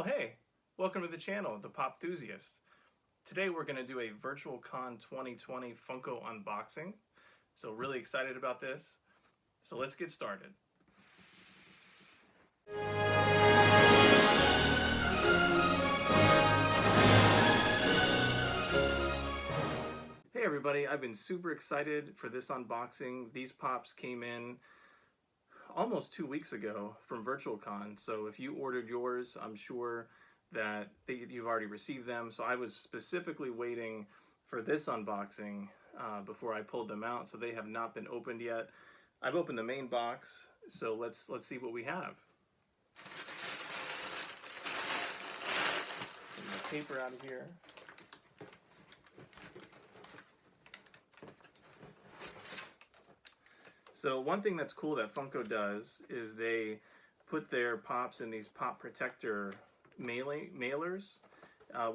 hey, welcome to the channel, The Pop Enthusiast. Today we're going to do a Virtual Con 2020 Funko unboxing. So really excited about this. So let's get started. Hey everybody, I've been super excited for this unboxing. These pops came in almost 2 weeks ago from Virtual Con. So if you ordered yours, I'm sure that you've already received them. So I was specifically waiting for this unboxing before I pulled them out. So they have not been opened yet. I've opened the main box, so let's see what we have. Get the paper out of here. So one thing that's cool that Funko does is they put their pops in these pop protector mailers,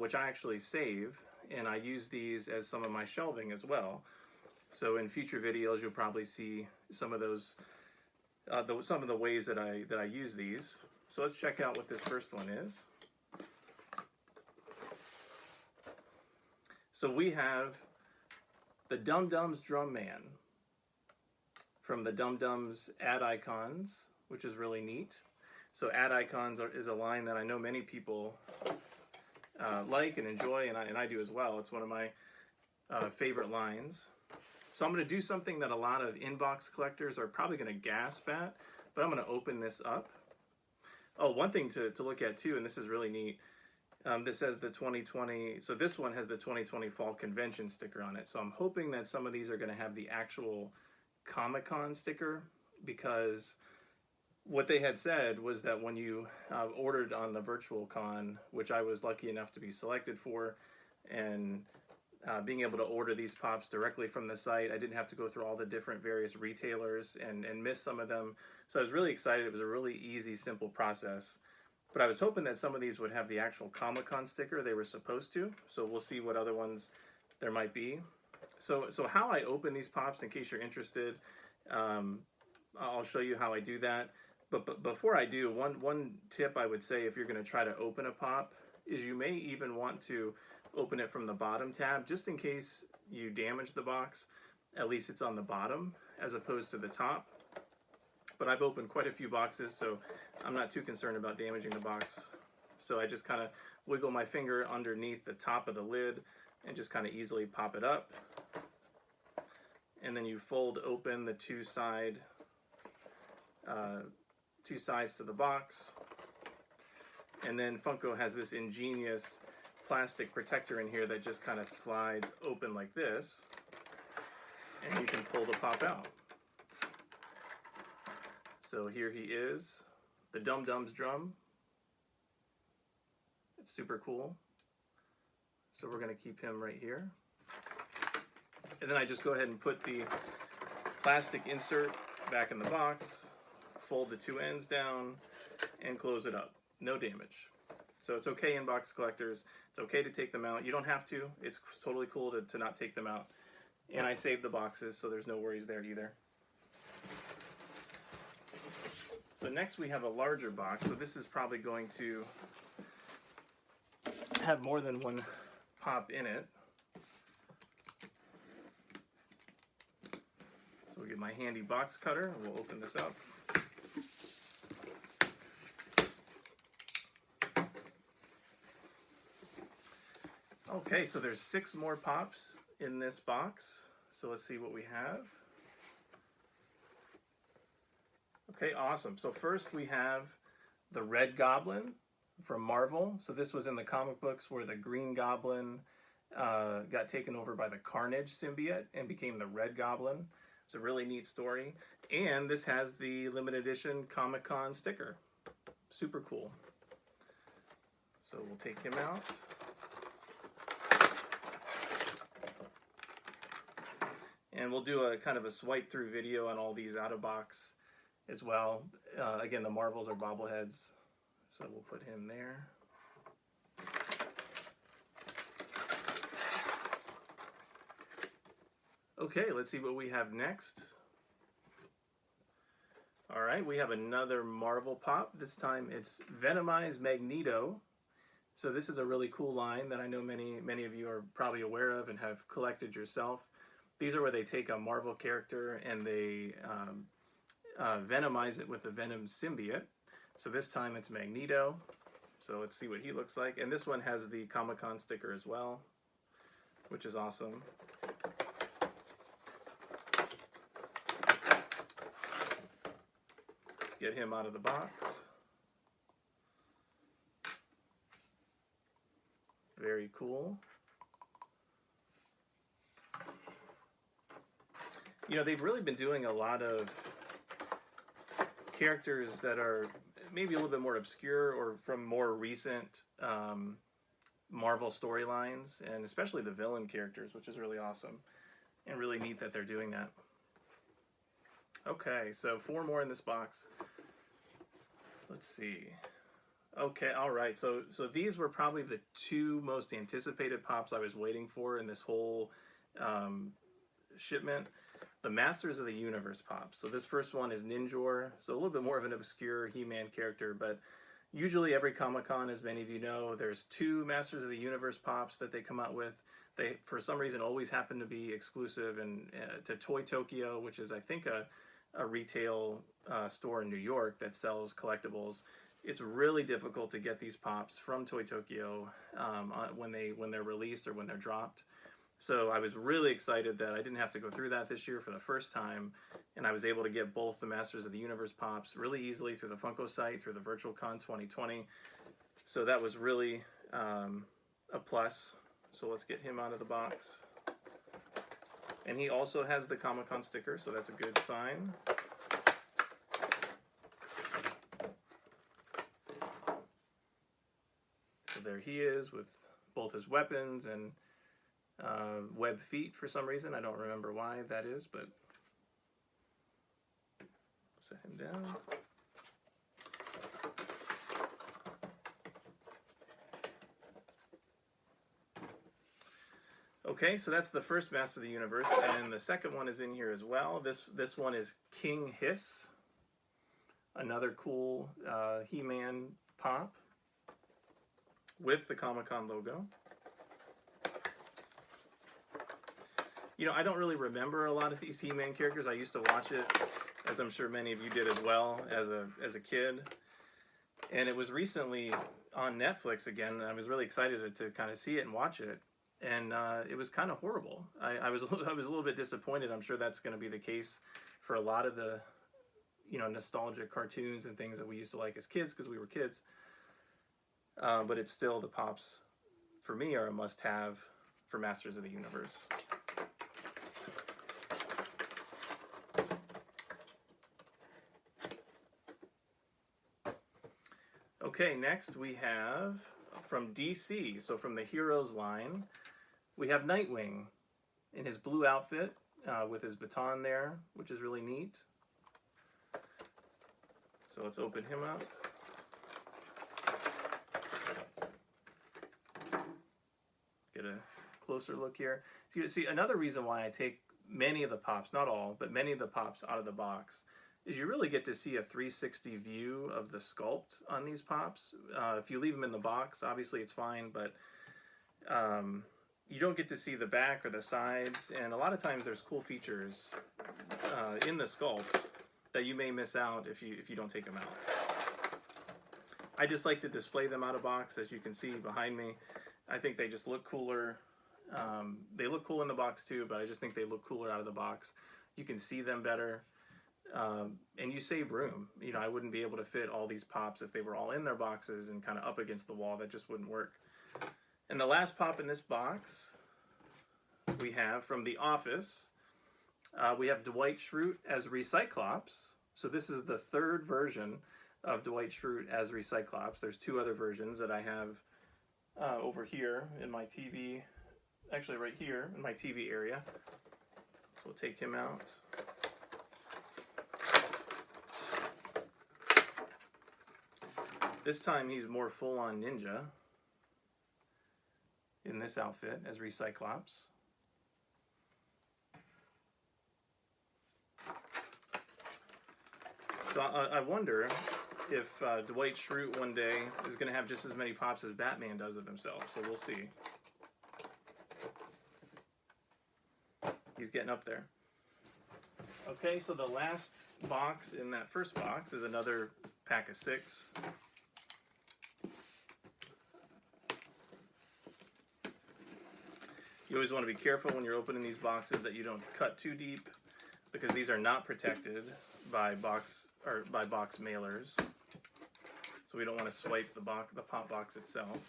which I actually save, and I use these as some of my shelving as well. So in future videos, you'll probably see some of those, some of the ways that I use these. So let's check out what this first one is. So we have the Dum Dums Drum Man from the Dum Dums ad icons, which is really neat. So ad icons is a line that I know many people like and enjoy, and I do as well. It's one of my favorite lines. So I'm going to do something that a lot of inbox collectors are probably going to gasp at, but I'm going to open this up. Oh, one thing to look at too, and this is really neat. This says the 2020, so this one has the 2020 Fall Convention sticker on it. So I'm hoping that some of these are going to have the actual Comic-Con sticker, because what they had said was that when you ordered on the Virtual Con, which I was lucky enough to be selected for, and being able to order these pops directly from the site, I didn't have to go through all the different various retailers and miss some of them. So I was really excited. It was a really easy, simple process. But I was hoping that some of these would have the actual Comic-Con sticker they were supposed to. So we'll see what other ones there might be. So how I open these pops, in case you're interested, I'll show you how I do that. But before I do, one tip I would say if you're going to try to open a pop is you may even want to open it from the bottom tab, just in case you damage the box. At least it's on the bottom as opposed to the top. But I've opened quite a few boxes, so I'm not too concerned about damaging the box. So I just kind of wiggle my finger underneath the top of the lid and just kind of easily pop it up. And then you fold open the two sides to the box. And then Funko has this ingenious plastic protector in here that just kind of slides open like this, and you can pull the pop out. So here he is, the Dum Dums Drum. It's super cool. So we're going to keep him right here. And then I just go ahead and put the plastic insert back in the box, fold the two ends down, and close it up. No damage. So it's okay, inbox collectors. It's okay to take them out. You don't have to. It's totally cool to not take them out. And I saved the boxes, so there's no worries there either. So next we have a larger box. So this is probably going to have more than one pop in it. So we'll get my handy box cutter and we'll open this up. Okay, so there's 6 more pops in this box. So let's see what we have. Okay, awesome. So first we have the Red Goblin from Marvel. So this was in the comic books where the Green Goblin got taken over by the Carnage symbiote and became the Red Goblin. It's a really neat story. And this has the limited edition Comic-Con sticker. Super cool. So we'll take him out. And we'll do a kind of a swipe through video on all these out of box as well. Again, the Marvels are bobbleheads, so we'll put him there. Okay, let's see what we have next. All right, we have another Marvel pop. This time it's Venomized Magneto So this is a really cool line that I know many of you are probably aware of and have collected yourself. These are where they take a Marvel character and they venomize it with the Venom symbiote. So this time it's Magneto. So let's see what he looks like. And this one has the Comic-Con sticker as well, which is awesome. Let's get him out of the box. Very cool. You know, they've really been doing a lot of characters that are maybe a little bit more obscure or from more recent Marvel storylines, and especially the villain characters, which is really awesome and really neat that they're doing that. Okay, so 4 more in this box. Let's see. Okay, all right. So these were probably the 2 most anticipated pops I was waiting for in this whole shipment. The Masters of the Universe pops. So this first one is Ninjor, so a little bit more of an obscure He-Man character, but usually every Comic-Con, as many of you know, there's 2 Masters of the Universe pops that they come out with. They, for some reason, always happen to be exclusive and to Toy Tokyo, which is, I think, a retail store in New York that sells collectibles. It's really difficult to get these pops from Toy Tokyo when they're released or when they're dropped. So I was really excited that I didn't have to go through that this year for the first time, and I was able to get both the Masters of the Universe pops really easily through the Funko site, through the Virtual Con 2020. So that was really a plus. So let's get him out of the box. And he also has the Comic-Con sticker, so that's a good sign. So there he is with both his weapons and web feet for some reason. I don't remember why that is, but set him down. Okay, so that's the first Master of the Universe, and the second one is in here as well. This one is King Hiss, another cool He-Man pop with the Comic-Con logo. You know, I don't really remember a lot of these He-Man characters. I used to watch it, as I'm sure many of you did as well, as a kid. And it was recently on Netflix again, and I was really excited to kind of see it and watch it. And it was kind of horrible. I was a little bit disappointed. I'm sure that's going to be the case for a lot of the, you know, nostalgic cartoons and things that we used to like as kids because we were kids. But it's still, the pops for me are a must-have for Masters of the Universe. Okay, next we have from DC, so from the Heroes line, we have Nightwing in his blue outfit with his baton there, which is really neat. So let's open him up. Get a closer look here. So you see, another reason why I take many of the pops, not all, but many of the pops out of the box, is you really get to see a 360 view of the sculpt on these pops. If you leave them in the box, obviously it's fine, but you don't get to see the back or the sides, and a lot of times there's cool features in the sculpt that you may miss out if you don't take them out. I just like to display them out of box, as you can see behind me. I think they just look cooler. They look cool in the box too, but I just think they look cooler out of the box. You can see them better. And you save room. You know, I wouldn't be able to fit all these pops if they were all in their boxes and kind of up against the wall. That just wouldn't work. And the last pop in this box we have from The Office. We have Dwight Schrute as Recyclops. So this is the 3rd version of Dwight Schrute as Recyclops. There's 2 other versions that I have over here in my TV. Actually right here in my TV area. So we'll take him out. This time he's more full-on ninja in this outfit as Recyclops. So I wonder if Dwight Schrute one day is going to have just as many pops as Batman does of himself. So we'll see. He's getting up there. Okay, so the last box in that first box is another pack of 6. You always want to be careful when you're opening these boxes that you don't cut too deep, because these are not protected by box mailers. So we don't want to swipe the pop box itself.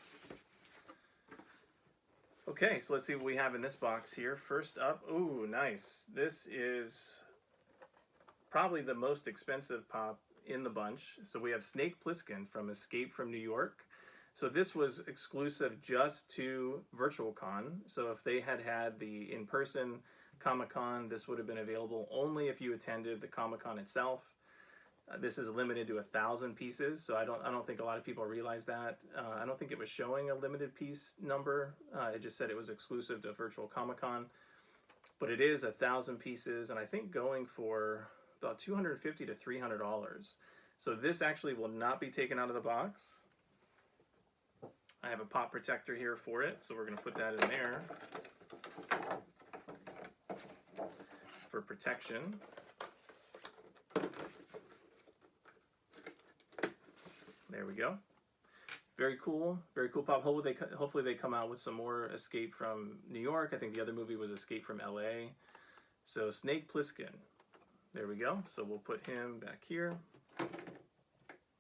Okay, so let's see what we have in this box here. First up, ooh, nice. This is probably the most expensive pop in the bunch. So we have Snake Plissken from Escape from New York. So this was exclusive just to VirtualCon. So if they had had the in-person Comic-Con, this would have been available only if you attended the Comic-Con itself. This is limited to 1,000 pieces, so I don't think a lot of people realize that. I don't think it was showing a limited piece number. It just said it was exclusive to Virtual Comic-Con, but it is 1,000 pieces, and I think going for about $250 to $300. So this actually will not be taken out of the box. I have a pop protector here for it, so we're going to put that in there for protection. There we go. Very cool pop. Hopefully they come out with some more Escape from New York. I think the other movie was Escape from LA. So Snake Plissken. There we go. So we'll put him back here.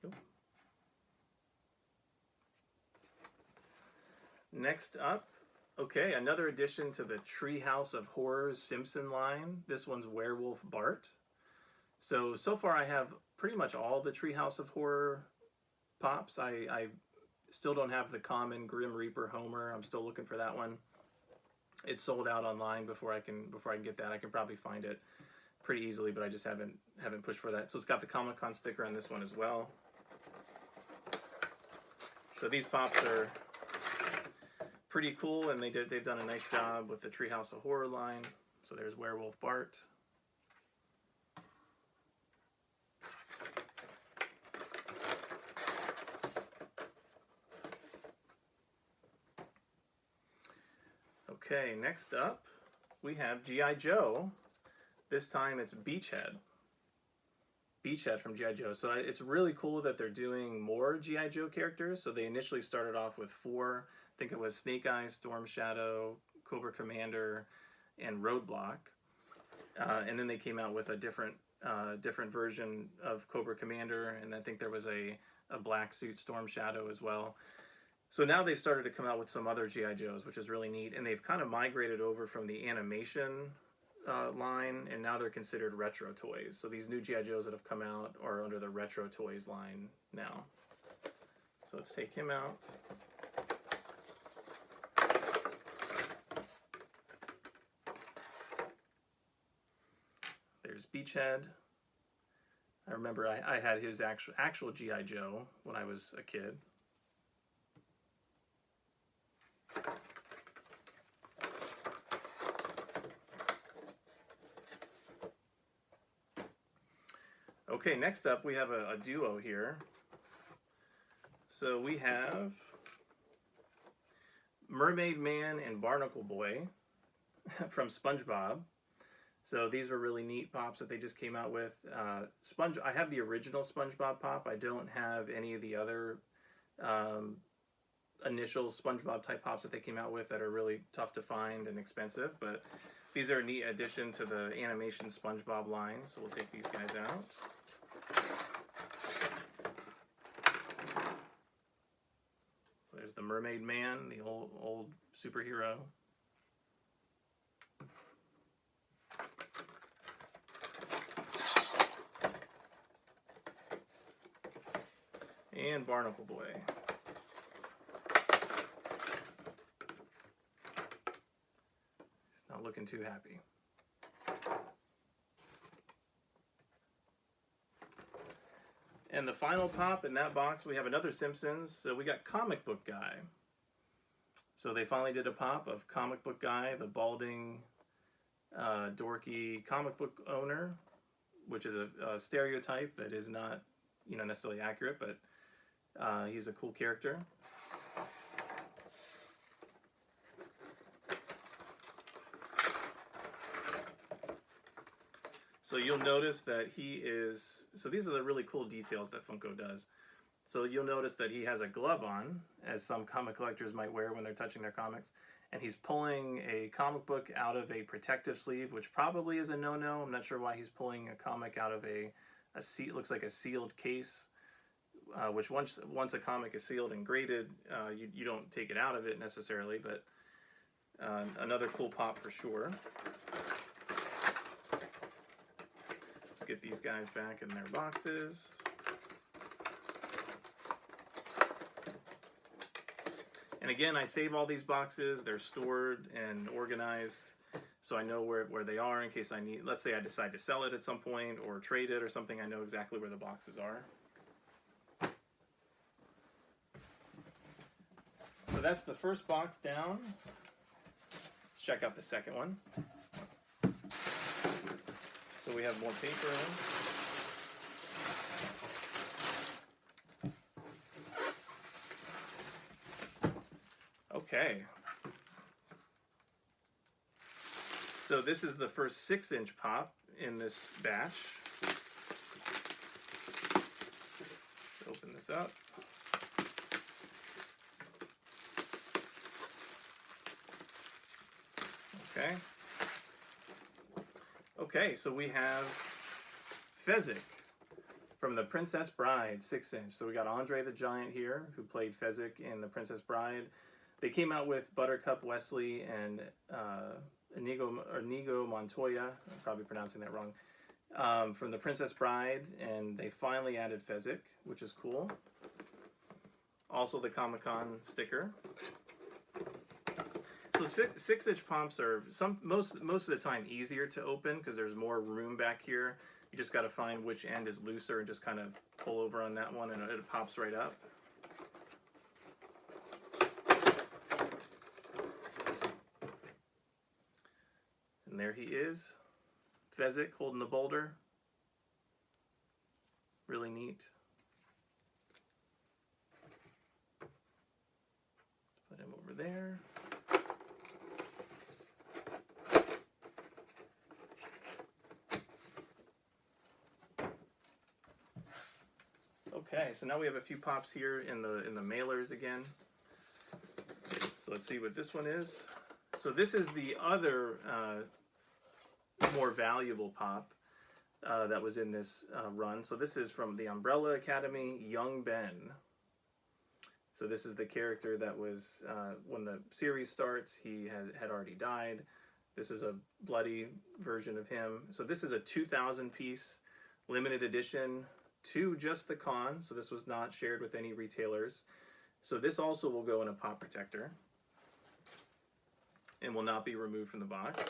Oop. Next up, okay, another addition to the Treehouse of Horrors Simpson line. This one's Werewolf Bart. So far I have pretty much all the Treehouse of Horror pops. I still don't have the common Grim Reaper Homer. I'm still looking for that one. It's sold out online before I can get that. I can probably find it pretty easily, but I just haven't pushed for that. So it's got the Comic-Con sticker on this one as well. So these pops are pretty cool, and they've done a nice job with the Treehouse of Horror line. So there's Werewolf Bart. Okay, next up we have G.I. Joe. This time it's Beachhead. Beachhead from G.I. Joe. So it's really cool that they're doing more G.I. Joe characters. So they initially started off with 4. I think it was Snake Eyes, Storm Shadow, Cobra Commander, and Roadblock. And then they came out with a different version of Cobra Commander, and I think there was a black suit Storm Shadow as well. So now they've started to come out with some other G.I. Joes, which is really neat, and they've kind of migrated over from the animation line, and now they're considered retro toys. So these new G.I. Joes that have come out are under the retro toys line now. So let's take him out. There's Beachhead. I remember I had his actual G.I. Joe when I was a kid. Okay, next up we have a duo here. So we have Mermaid Man and Barnacle Boy from SpongeBob. So these were really neat pops that they just came out with. I have the original SpongeBob pop. I don't have any of the other initial SpongeBob type pops that they came out with that are really tough to find and expensive. But these are a neat addition to the animation SpongeBob line. So we'll take these guys out. There's the Mermaid Man, the old superhero. And Barnacle Boy. He's not looking too happy. And the final pop in that box, we have another Simpsons. So we got Comic Book Guy. So they finally did a pop of Comic Book Guy, the balding, dorky comic book owner, which is a stereotype that is not, you know, necessarily accurate, but he's a cool character. So you'll notice that he is, so these are the really cool details that Funko does. So you'll notice that he has a glove on, as some comic collectors might wear when they're touching their comics. And he's pulling a comic book out of a protective sleeve, which probably is a no-no. I'm not sure why he's pulling a comic out of a looks like a sealed case, which once a comic is sealed and graded, you don't take it out of it necessarily, but another cool pop for sure. Let's get these guys back in their boxes. And again, I save all these boxes. They're stored and organized, so I know where they are in case I need, let's say I decide to sell it at some point or trade it or something, I know exactly where the boxes are. So that's the first box down. Let's check out the second one. So we have more paper. Okay. So this is the first 6-inch pop in this batch. Let's open this up. Okay. Okay, so we have Fezzik from The Princess Bride 6-inch. So we got Andre the Giant here, who played Fezzik in The Princess Bride. They came out with Buttercup Wesley and Inigo Montoya, I'm probably pronouncing that wrong, from The Princess Bride, and they finally added Fezzik, which is cool. Also the Comic-Con sticker. So 6-inch pops are most of the time easier to open because there's more room back here. You just got to find which end is looser and just kind of pull over on that one, and it pops right up. And there he is, Fezzik holding the boulder. Really neat. Put him over there. Okay, so now we have a few pops here in the mailers again. So let's see what this one is. So this is the other more valuable pop that was in this run. So this is from the Umbrella Academy, Young Ben. So this is the character that was, when the series starts, he had already died. This is a bloody version of him. So this is a 2,000 piece limited edition to just the con. So this was not shared with any retailers. So this also will go in a pop protector and will not be removed from the box.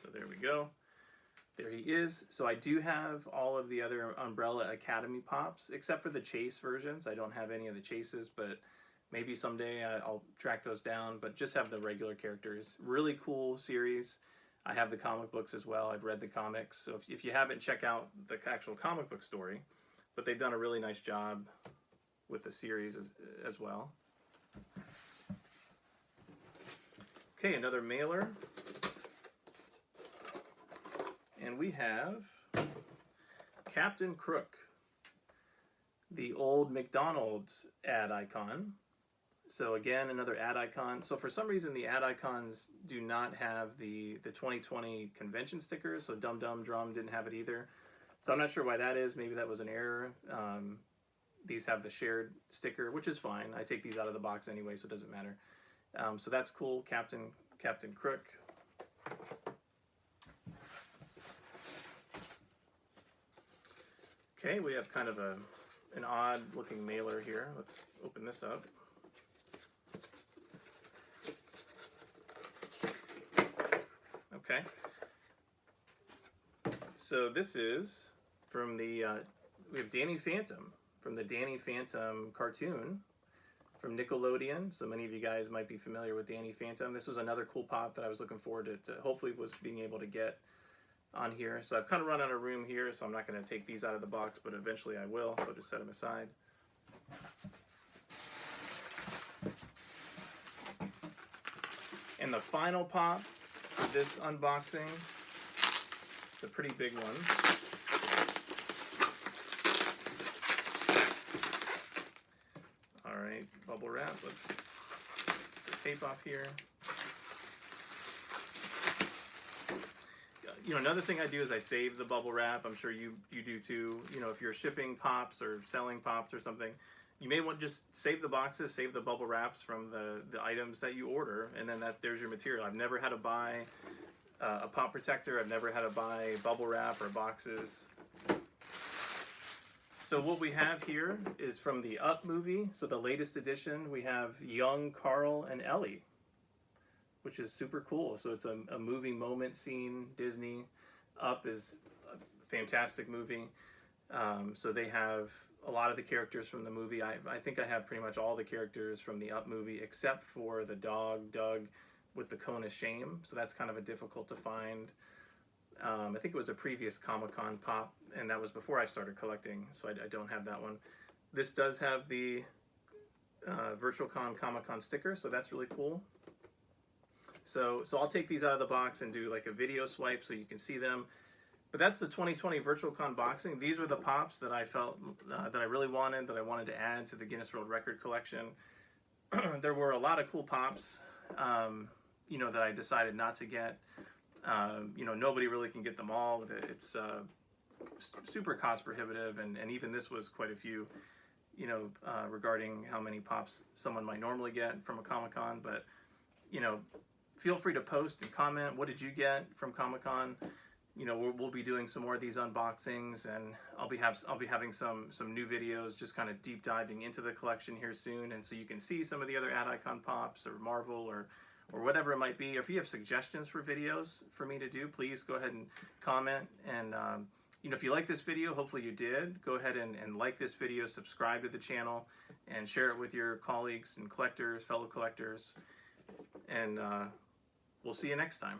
So there we go. There he is. So I do have all of the other Umbrella Academy pops, except for the Chase versions. I don't have any of the Chases, but maybe someday I'll track those down, but just have the regular characters. Really cool series. I have the comic books as well. I've read the comics. So if you haven't, check out the actual comic book story. But they've done a really nice job with the series as well. Okay, another mailer. And we have Captain Crook, the old McDonald's ad icon. So again, another ad icon. So for some reason, the ad icons do not have the 2020 convention stickers. So Dum Dum Drum didn't have it either. So I'm not sure why that is. Maybe that was an error. These have the shared sticker, which is fine. I take these out of the box anyway, so it doesn't matter. So that's cool, Captain Crook. Okay, we have kind of an odd looking mailer here. Let's open this up. Okay. So this is from the, we have Danny Phantom, from the Danny Phantom cartoon, from Nickelodeon. So many of you guys might be familiar with Danny Phantom. This was another cool pop that I was looking forward to hopefully was being able to get on here. So I've kind of run out of room here, so I'm not going to take these out of the box, but eventually I will. So I'll just set them aside. And the final pop of this unboxing, it's a pretty big one. All right, bubble wrap. Let's get the tape off here. You know, another thing I do is I save the bubble wrap. I'm sure you do too. You know, if you're shipping pops or selling pops or something, you may want to just save the boxes, save the bubble wraps from the items that you order, and then there's your material. I've never had to buy a pop protector. I've never had to buy bubble wrap or boxes. So what we have here is from the Up movie. So the latest edition, we have young Carl and Ellie, which is super cool. So it's a movie moment scene. Disney. Up is a fantastic movie. So they have a lot of the characters from the movie. I think I have pretty much all the characters from the Up movie except for the dog, Doug, with the cone of shame. So that's kind of a difficult to find. I think it was a previous Comic-Con pop, and that was before I started collecting, so I don't have that one. This does have the VirtualCon Comic-Con sticker, so that's really cool. So I'll take these out of the box and do like a video swipe so you can see them. But that's the 2020 VirtualCon boxing. These were the pops that I felt that I really wanted, that I wanted to add to the Guinness World Record collection. There were a lot of cool pops, you know, that I decided not to get. You know, nobody really can get them all. It's super cost prohibitive, and even this was quite a few, you know, regarding how many pops someone might normally get from a Comic-Con. But, you know, feel free to post and comment. What did you get from Comic-Con? You know, we'll be doing some more of these unboxings, and I'll be having some new videos just kind of deep diving into the collection here soon, and so you can see some of the other Ad Icon pops or Marvel or whatever it might be. If you have suggestions for videos for me to do, please go ahead and comment. And you know, if you like this video, hopefully you did, go ahead and like this video, subscribe to the channel, and share it with your colleagues and collectors, fellow collectors. And we'll see you next time.